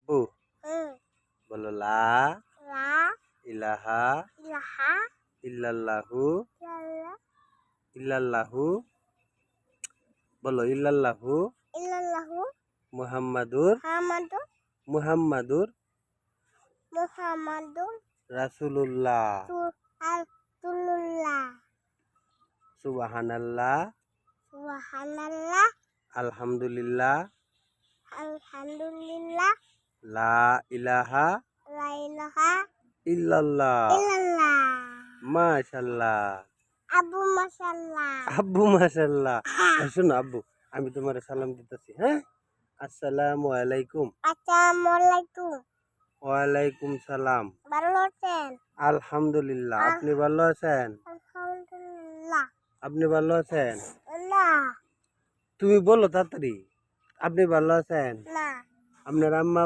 বু হুম বলো লা লা ইলাহা ইলাহা ইল্লাল্লাহু ইল্লাল্লাহ ইল্লাল্লাহু বলো ইল্লাল্লাহু ইল্লাল্লাহু মুহাম্মাদুর মুহাম্মাদুর মুহাম্মাদুর রাসূলুল্লাহ রাসূলুল্লাহ সুবহানাল্লাহ সুবহানাল্লাহ আলহামদুলিল্লাহ আলহামদুলিল্লাহ লা ইলাহা লা ইলাহা ইল্লাল্লাহ ইল্লাল্লাহ মাশাআল্লাহ মাশাআল্লাহ আব্বু মাশাআল্লাহ শোনো আব্বু আমি তোমার সালাম দিতেছি হ্যাঁ আসসালামু আলাইকুম আসসালামু আলাইকুম ওয়ালাইকুম সালাম ভালো আছেন আলহামদুলিল্লাহ আপনি ভালো আছেন আলহামদুলিল্লাহ আপনি ভালো আছেন না তুমি বলো তাড়াতাড়ি আপনি ভালো আছেন না আপনার আম্মা